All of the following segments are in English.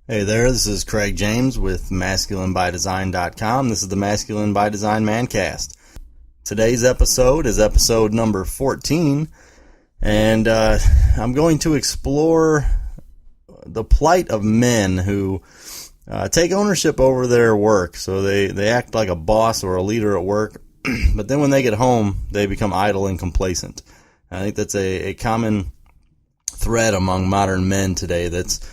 Hey there, this is Craig James with MasculineByDesign.com. This is the Masculine by Design Mancast. Today's episode is episode number 14, and I'm going to explore the plight of men who take ownership over their work. So they act like a boss or a leader at work, but then when they get home, they become idle and complacent. I think that's a common thread among modern men today that's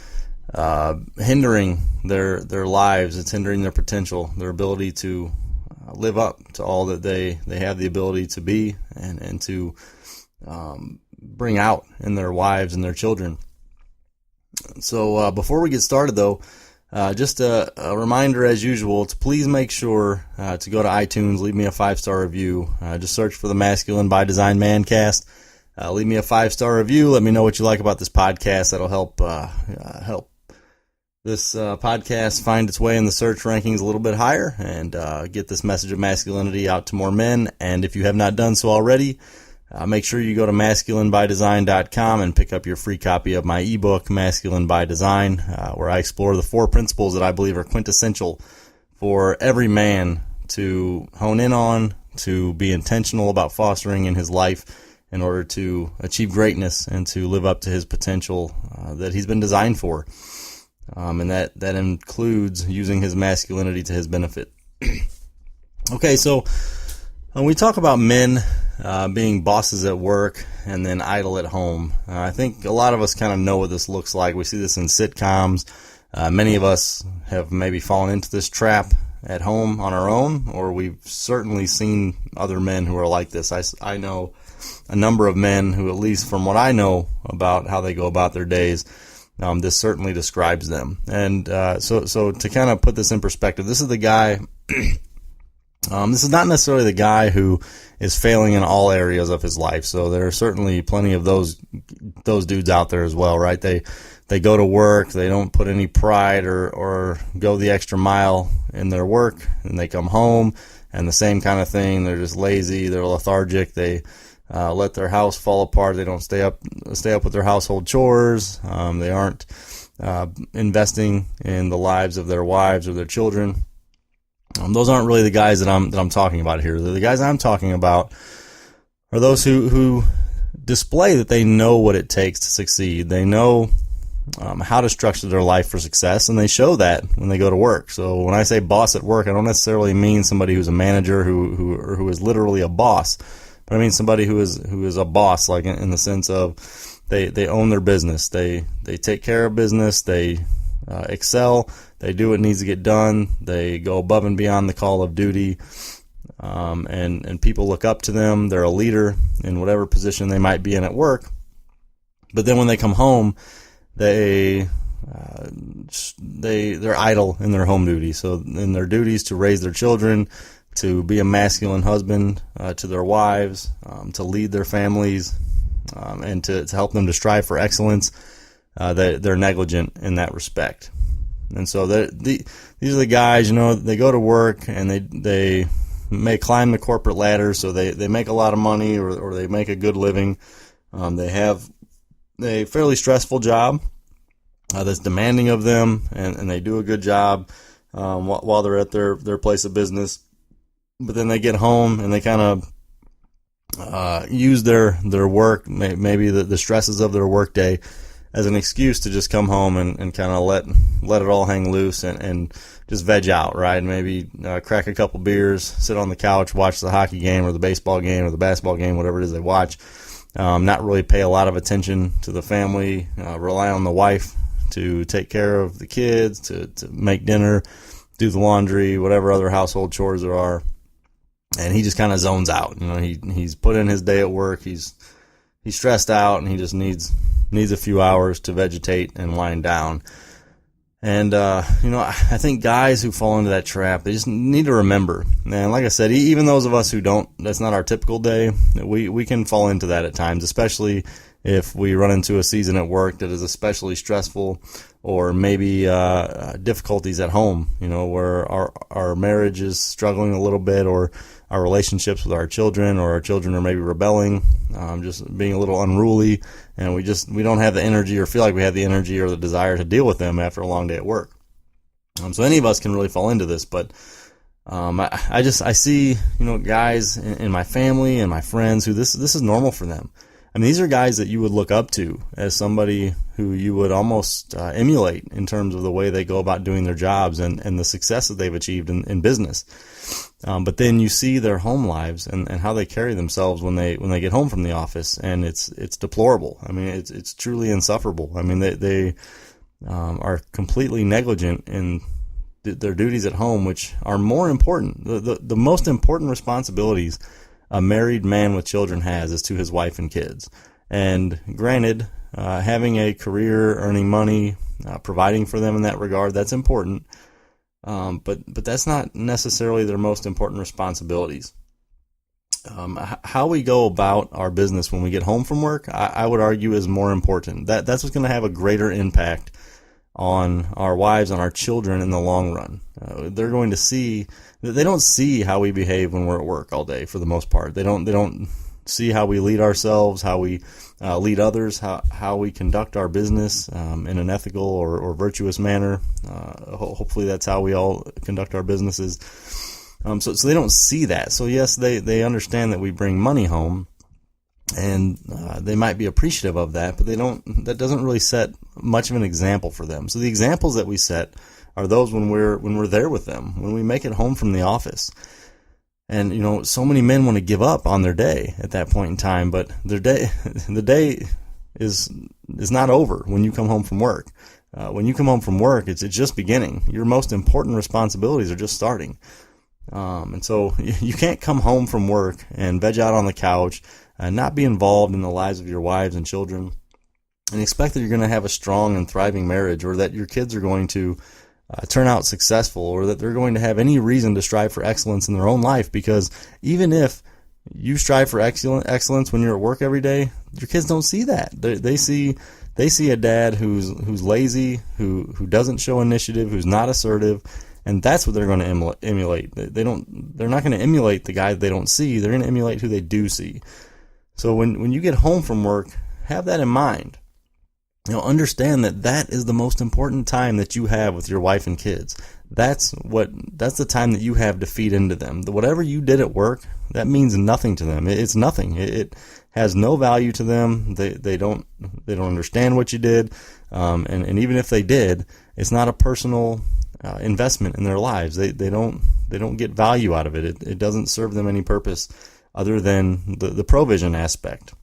hindering their lives. It's hindering their potential, their ability to live up to all that they have the ability to be and to bring out in their wives and their children. So before we get started, though, just a reminder as usual to please make sure to go to iTunes, leave me a 5-star review. Just search for the Masculine by Design Mancast. Leave me a 5-star review. Let me know what you like about this podcast. That'll help this podcast find its way in the search rankings a little bit higher and get this message of masculinity out to more men. And if you have not done so already, make sure you go to masculinebydesign.com and pick up your free copy of my ebook, Masculine by Design, where I explore the 4 principles that I believe are quintessential for every man to hone in on, to be intentional about fostering in his life in order to achieve greatness and to live up to his potential that he's been designed for. And that includes using his masculinity to his benefit. Okay, so when we talk about men being bosses at work and then idle at home, I think a lot of us kind of know what this looks like. We see this in sitcoms. Many of us have maybe fallen into this trap at home on our own, or we've certainly seen other men who are like this. I know a number of men who, at least from what I know about how they go about their days, this certainly describes them. And so to kind of put this in perspective, this is the guy, this is not necessarily the guy who is failing in all areas of his life. So there are certainly plenty of those dudes out there as well, right? They go to work, they don't put any pride or go the extra mile in their work, and they come home, and the same kind of thing. They're just lazy, they're lethargic, they let their house fall apart. They don't stay up with their household chores. They aren't investing in the lives of their wives or their children. Those aren't really the guys that I'm talking about here. The guys I'm talking about are those who display that they know what it takes to succeed. They know how to structure their life for success, and they show that when they go to work. So when I say boss at work, I don't necessarily mean somebody who's a manager who is literally a boss. But I mean somebody who is a boss, like in the sense of they own their business, they take care of business, they excel, they do what needs to get done, they go above and beyond the call of duty, and people look up to them. They're a leader in whatever position they might be in at work. But then when they come home, they're idle in their home duty. So in their duties to raise their children, to be a masculine husband to their wives, to lead their families, and to help them to strive for excellence, they're negligent in that respect. And so these are the guys, they go to work and they may climb the corporate ladder, so they make a lot of money or they make a good living. They have a fairly stressful job that's demanding of them, and they do a good job while they're at their place of business. But then they get home and they kind of use their work, maybe the stresses of their work day, as an excuse to just come home and kind of let it all hang loose and just veg out, right? Maybe crack a couple beers, sit on the couch, watch the hockey game or the baseball game or the basketball game, whatever it is they watch. Not really pay a lot of attention to the family, rely on the wife to take care of the kids, to make dinner, do the laundry, whatever other household chores there are. And he just kind of zones out. He's put in his day at work. He's stressed out, and he just needs a few hours to vegetate and wind down. And I think guys who fall into that trap, they just need to remember. And like I said, even those of us who don't, that's not our typical day. We can fall into that at times, especially if we run into a season at work that is especially stressful, or maybe difficulties at home, where our marriage is struggling a little bit, or our relationships with our children, or our children are maybe rebelling, just being a little unruly, and we don't have the energy, or feel like we have the energy or the desire to deal with them after a long day at work. So any of us can really fall into this, but I see guys in my family and my friends who this is normal for them. I mean, these are guys that you would look up to as somebody who you would almost emulate in terms of the way they go about doing their jobs and the success that they've achieved in business. But then you see their home lives and how they carry themselves when they get home from the office, and it's deplorable. I mean, it's truly insufferable. I mean, they are completely negligent in their duties at home, which are more important. The most important responsibilities a married man with children has is to his wife and kids. And granted, having a career, earning money, providing for them in that regard, that's important. But that's not necessarily their most important responsibilities. How we go about our business when we get home from work, I would argue, is more important. That's what's going to have a greater impact on our wives, on our children in the long run. They're going to see. They don't see how we behave when we're at work all day, for the most part. They don't see how we lead ourselves, how we lead others, how we conduct our business in an ethical or virtuous manner. Hopefully that's how we all conduct our businesses. So they don't see that. So yes, they understand that we bring money home, and they might be appreciative of that, but that doesn't really set much of an example for them. So the examples that we set are those when we're there with them, when we make it home from the office. And so many men want to give up on their day at that point in time, but the day is not over when you come home from work. When you come home from work, it's just beginning. Your most important responsibilities are just starting. And so you can't come home from work and veg out on the couch and not be involved in the lives of your wives and children and expect that you're going to have a strong and thriving marriage, or that your kids are going to turn out successful, or that they're going to have any reason to strive for excellence in their own life. Because even if you strive for excellence when you're at work every day, your kids don't see that. They see a dad who's lazy, who doesn't show initiative, who's not assertive, and that's what they're going to emulate. They're not going to emulate the guy they don't see. They're going to emulate who they do see. So when you get home from work, have that in mind. Understand that is the most important time that you have with your wife and kids. That's the time that you have to feed into them. Whatever you did at work, that means nothing to them. It's nothing. It has no value to them. They don't understand what you did. And even if they did, it's not a personal investment in their lives. They don't get value out of it. It doesn't serve them any purpose other than the provision aspect,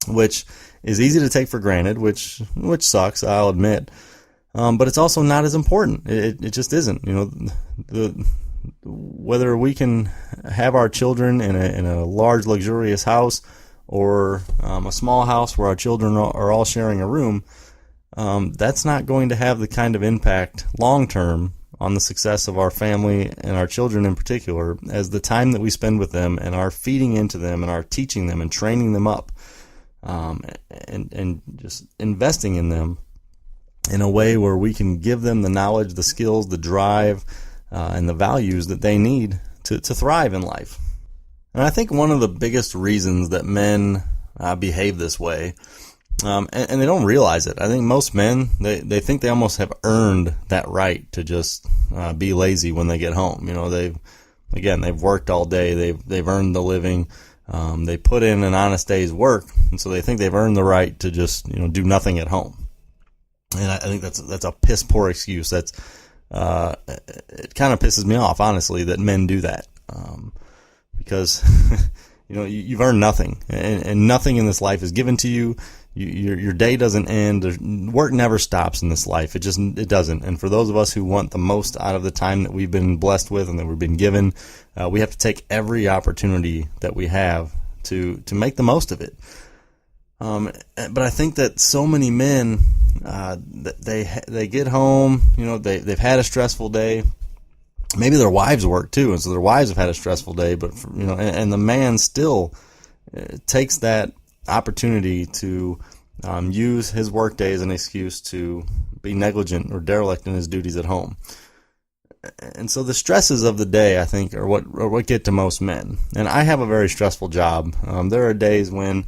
which is easy to take for granted, which sucks, I'll admit. But it's also not as important. It just isn't. Whether we can have our children in a large, luxurious house, or a small house where our children are all sharing a room, that's not going to have the kind of impact long term on the success of our family and our children in particular as the time that we spend with them and our feeding into them and our teaching them and training them up, and just investing in them in a way where we can give them the knowledge, the skills, the drive, and the values that they need to thrive in life. And I think one of the biggest reasons that men behave this way, and they don't realize it. I think most men, they think they almost have earned that right to just be lazy when they get home. They've worked all day. They've earned the living. They put in an honest day's work, and so they think they've earned the right to just do nothing at home. And I think that's a piss poor excuse. It kind of pisses me off, honestly, that men do that, because you've earned nothing, and nothing in this life is given to you. Your day doesn't end. Work never stops in this life. It doesn't. And for those of us who want the most out of the time that we've been blessed with and that we've been given, we have to take every opportunity that we have to make the most of it. But I think that so many men, they get home, they've had a stressful day. Maybe their wives work too, and so their wives have had a stressful day. But and the man still takes that opportunity to use his work day as an excuse to be negligent or derelict in his duties at home. And so the stresses of the day, I think, are what get to most men. And I have a very stressful job. There are days when,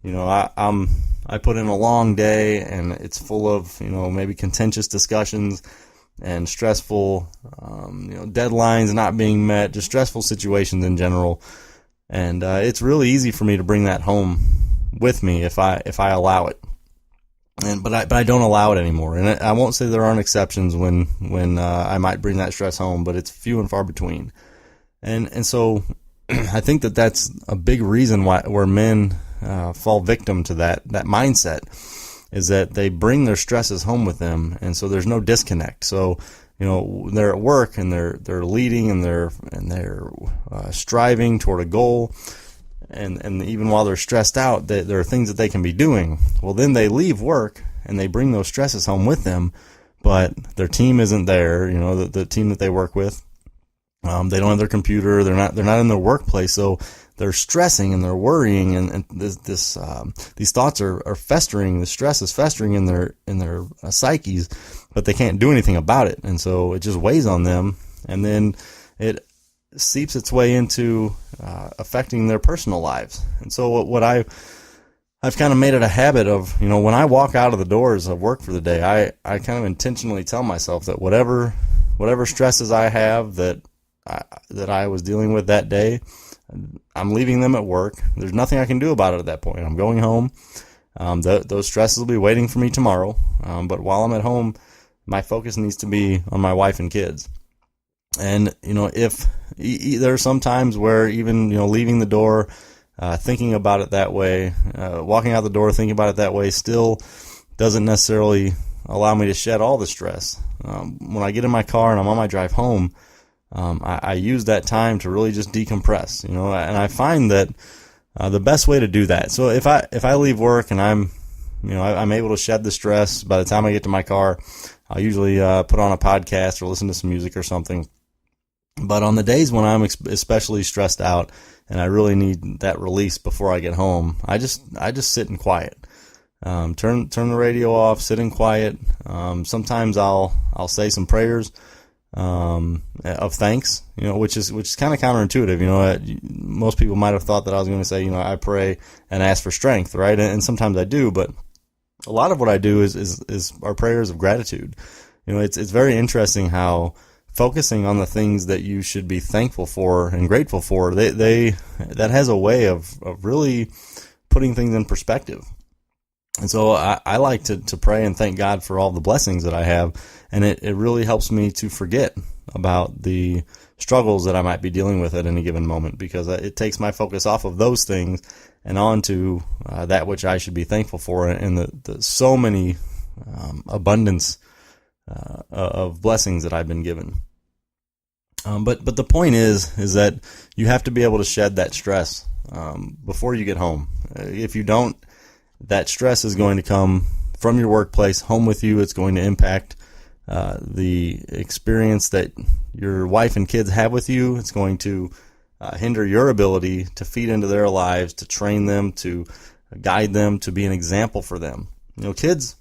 I put in a long day and it's full of, maybe contentious discussions and stressful, deadlines not being met, just stressful situations in general. And it's really easy for me to bring that home with me if I allow it. But I don't allow it anymore. And I won't say there aren't exceptions when I might bring that stress home, but it's few and far between. And so I think that's a big reason where men fall victim to that mindset, is that they bring their stresses home with them, and so there's no disconnect. So they're at work and they're leading and they're striving toward a goal. And even while they're stressed out, there are things that they can be doing. Well, then they leave work and they bring those stresses home with them, but their team isn't there. The team that they work with, they don't have their computer. They're not in their workplace, so they're stressing and they're worrying, and these thoughts are festering. The stress is festering in their psyches, but they can't do anything about it, and so it just weighs on them, and then it seeps its way into affecting their personal lives. And so what I've kind of made it a habit of, when I walk out of the doors of work for the day, I kind of intentionally tell myself that whatever stresses I have that I was dealing with that day, I'm leaving them at work. There's nothing I can do about it at that point. I'm going home. Those stresses will be waiting for me tomorrow. But while I'm at home, my focus needs to be on my wife and kids. And, if there are some times where even, leaving the door, thinking about it that way, walking out the door thinking about it that way still doesn't necessarily allow me to shed all the stress. When I get in my car and I'm on my drive home, I use that time to really just decompress, and I find that the best way to do that. So if I leave work and I'm able to shed the stress, by the time I get to my car, I'll usually put on a podcast or listen to some music or something. But on the days when I'm especially stressed out and I really need that release before I get home, I just sit in quiet. Turn the radio off, sit in quiet. Sometimes I'll say some prayers of thanks, which is kind of counterintuitive. Most people might have thought that I was going to say, I pray and ask for strength, right? And sometimes I do, but a lot of what I do is our prayers of gratitude. It's very interesting how focusing on the things that you should be thankful for and grateful for, that has a way of really putting things in perspective. And so I like to pray and thank God for all the blessings that I have, and it really helps me to forget about the struggles that I might be dealing with at any given moment, because it takes my focus off of those things and on to that which I should be thankful for, and the so many abundance of blessings that I've been given. But the point is that you have to be able to shed that stress before you get home. If you don't, that stress is going to come from your workplace home with you. It's going to impact the experience that your wife and kids have with you. It's going to hinder your ability to feed into their lives, to train them, to guide them, to be an example for them. Kids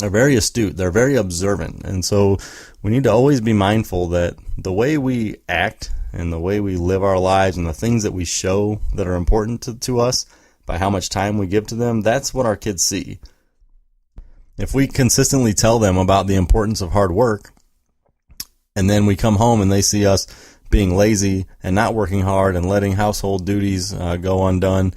are very astute. They're very observant. And so we need to always be mindful that the way we act and the way we live our lives and the things that we show that are important to us by how much time we give to them, that's what our kids see. If we consistently tell them about the importance of hard work, and then we come home and they see us being lazy and not working hard and letting household duties go undone,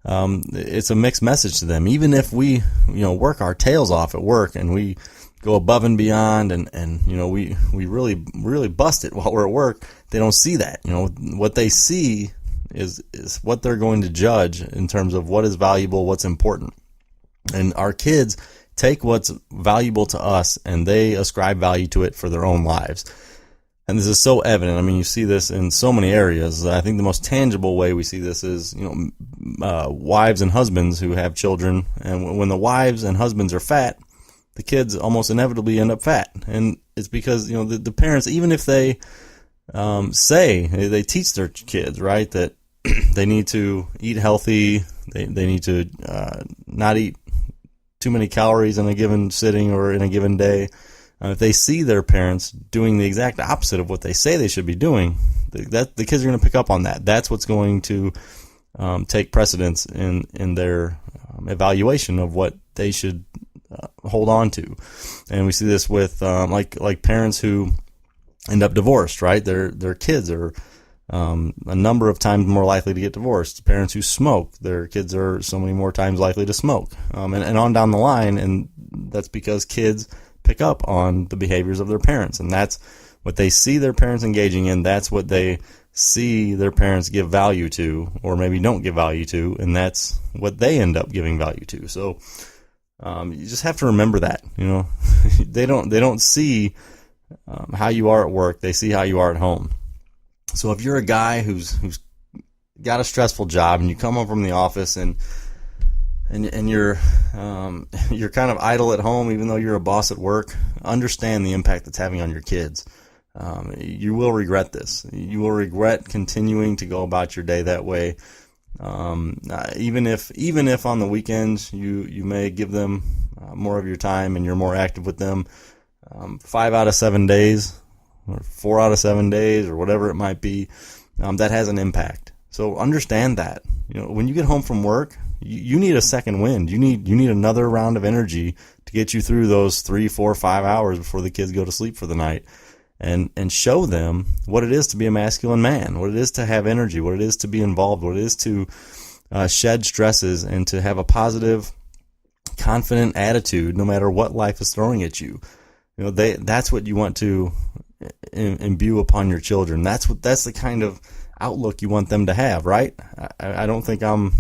it's a mixed message to them. Even if we, work our tails off at work and we go above and beyond and we really, really bust it while we're at work, they don't see that. What they see is what they're going to judge in terms of what is valuable, what's important. And our kids take what's valuable to us and they ascribe value to it for their own lives. And this is so evident. I mean, you see this in so many areas. I think the most tangible way we see this is, wives and husbands who have children. And when the wives and husbands are fat, the kids almost inevitably end up fat. And it's because, the parents, even if they say, they teach their kids, right, that They need to eat healthy. They need to not eat too many calories in a given sitting or in a given day. If they see their parents doing the exact opposite of what they say they should be doing, the kids are going to pick up on that. That's what's going to take precedence in their evaluation of what they should hold on to. And we see this with like parents who end up divorced, right? Their kids are a number of times more likely to get divorced. Parents who smoke, their kids are so many more times likely to smoke, and on down the line. And that's because kids pick up on the behaviors of their parents, and that's what they see their parents engaging in. That's what they see their parents give value to, or maybe don't give value to, and that's what they end up giving value to. So you just have to remember that, they don't see how you are at work. They see how you are at home. So if you're a guy who's got a stressful job and you come home from the office and you're kind of idle at home, even though you're a boss at work, understand the impact that's having on your kids. You will regret this. You will regret continuing to go about your day that way. Even if on the weekends you may give them more of your time and you're more active with them, 5 out of 7 days or 4 out of 7 days or whatever it might be, that has an impact. So understand that. When you get home from work, you need a second wind. You need another round of energy to get you through those 3, 4, 5 hours before the kids go to sleep for the night, and show them what it is to be a masculine man, what it is to have energy, what it is to be involved, what it is to shed stresses and to have a positive, confident attitude no matter what life is throwing at you. That's what you want to imbue upon your children. That's the kind of outlook you want them to have, right? I don't think I'm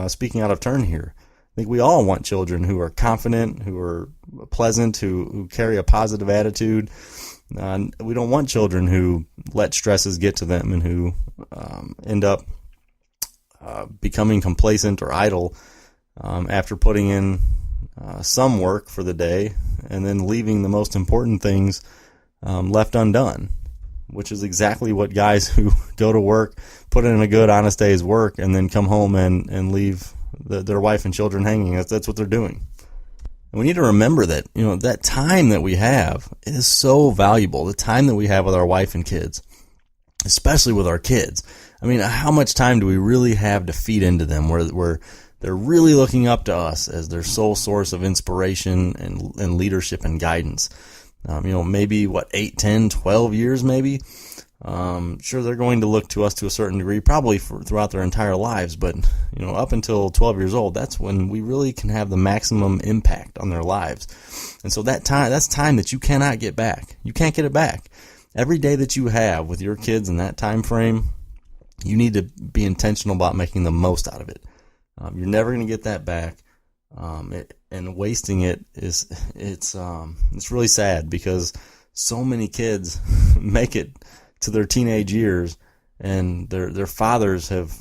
speaking out of turn here. I think we all want children who are confident, who are pleasant, who carry a positive attitude. We don't want children who let stresses get to them and who end up becoming complacent or idle after putting in some work for the day and then leaving the most important things left undone, which is exactly what guys who go to work, put in a good, honest day's work, and then come home and leave their wife and children hanging. That's what they're doing. And we need to remember that, that time that we have is so valuable. The time that we have with our wife and kids, especially with our kids. I mean, how much time do we really have to feed into them where they're really looking up to us as their sole source of inspiration and leadership and guidance? Maybe 8, 10, 12 years maybe. Sure, they're going to look to us to a certain degree, probably throughout their entire lives, but up until 12 years old, that's when we really can have the maximum impact on their lives. And so that's time that you cannot get back. You can't get it back. Every day that you have with your kids in that time frame, you need to be intentional about making the most out of it. You're never going to get that back. And wasting it it's really sad, because so many kids make it to their teenage years and their fathers have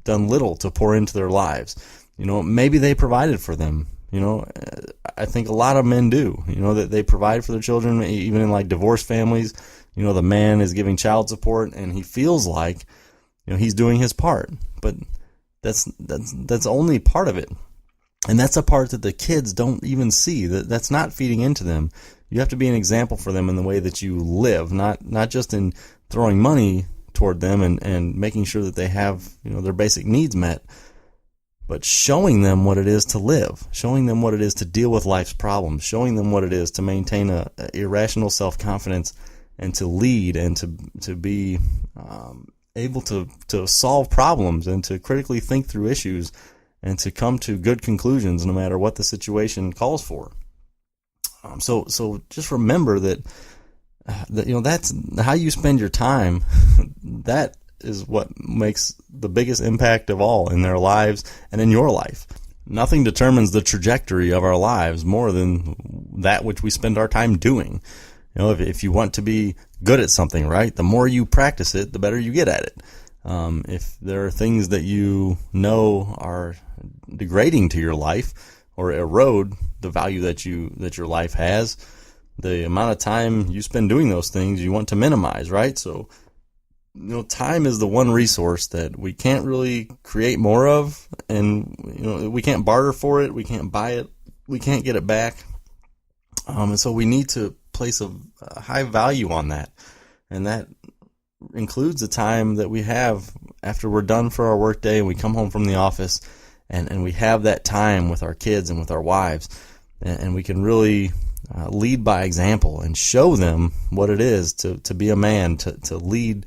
done little to pour into their lives. Maybe they provided for them. I think a lot of men do, that they provide for their children, even in like divorced families. The man is giving child support and he feels like, he's doing his part, but that's only part of it. And that's a part that the kids don't even see. That's not feeding into them. You have to be an example for them in the way that you live, not just in throwing money toward them and making sure that they have their basic needs met, but showing them what it is to live, showing them what it is to deal with life's problems, showing them what it is to maintain a irrational self-confidence and to lead and to be able to solve problems and to critically think through issues and to come to good conclusions no matter what the situation calls for. So just remember that that's how you spend your time. That is what makes the biggest impact of all in their lives and in your life. Nothing determines the trajectory of our lives more than that which we spend our time doing. If you want to be good at something, right, the more you practice it, the better you get at it. If there are things that are degrading to your life or erode the value that your life has, the amount of time you spend doing those things you want to minimize, right? So time is the one resource that we can't really create more of, and we can't barter for it, we can't buy it, we can't get it back. And so we need to place a high value on that, and that includes the time that we have after we're done for our workday and we come home from the office, and we have that time with our kids and with our wives, and we can really lead by example and show them what it is to be a man, to lead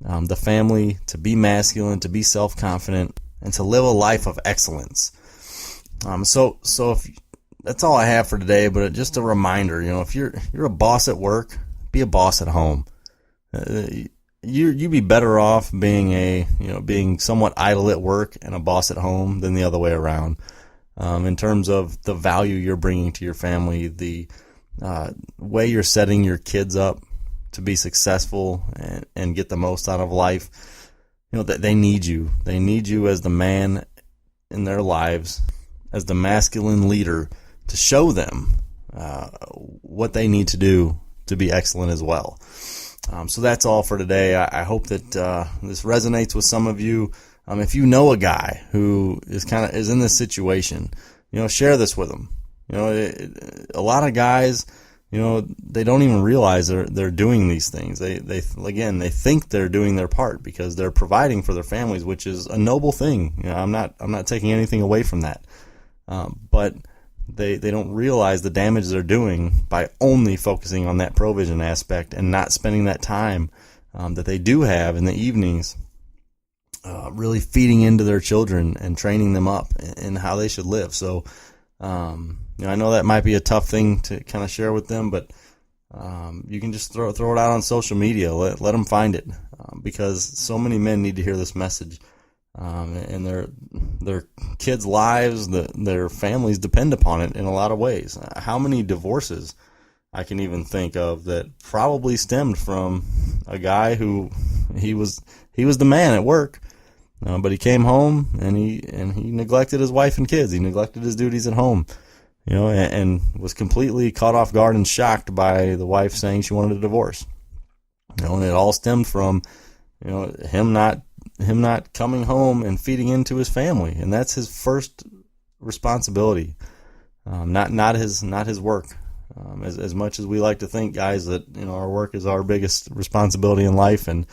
the family, to be masculine, to be self-confident, and to live a life of excellence. So if that's all I have for today, but just a reminder, if you're a boss at work, be a boss at home. You'd be better off being somewhat idle at work and a boss at home than the other way around. In terms of the value you're bringing to your family, the way you're setting your kids up to be successful and get the most out of life. They need you. They need you as the man in their lives, as the masculine leader, to show them what they need to do to be excellent as well. So that's all for today. I hope that this resonates with some of you. If you know a guy who is in this situation, share this with them. A lot of guys, they don't even realize they're doing these things. They think they're doing their part because they're providing for their families, which is a noble thing. I'm not taking anything away from that. But they don't realize the damage they're doing by only focusing on that provision aspect and not spending that time that they do have in the evenings really feeding into their children and training them up in how they should live. So I know that might be a tough thing to kind of share with them, but you can just throw it out on social media. Let them find it, because so many men need to hear this message. And their kids' lives, their families depend upon it in a lot of ways. How many divorces I can even think of that probably stemmed from a guy who he was the man at work, but he came home and he neglected his wife and kids. He neglected his duties at home, and was completely caught off guard and shocked by the wife saying she wanted a divorce. And it all stemmed from him not coming home and feeding into his family, and that's his first responsibility, not his work. As much as we like to think, guys, that our work is our biggest responsibility in life, and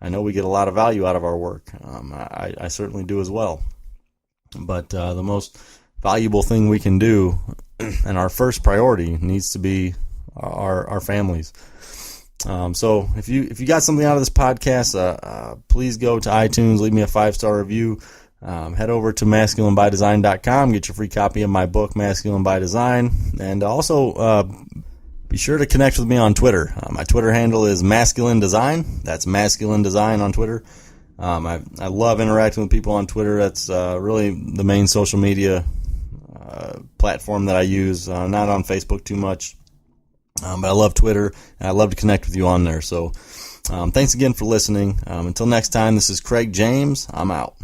I know we get a lot of value out of our work. I certainly do as well. But the most valuable thing we can do, and our first priority, needs to be our families. So if you got something out of this podcast, please go to iTunes, leave me a 5-star review. Head over to masculinebydesign.com, get your free copy of my book, Masculine by Design, and also be sure to connect with me on Twitter. My Twitter handle is Masculine Design. That's Masculine Design on Twitter. I love interacting with people on Twitter. That's really the main social media platform that I use. Not on Facebook too much. But I love Twitter, and I love to connect with you on there. So thanks again for listening. Until next time, this is Craig James. I'm out.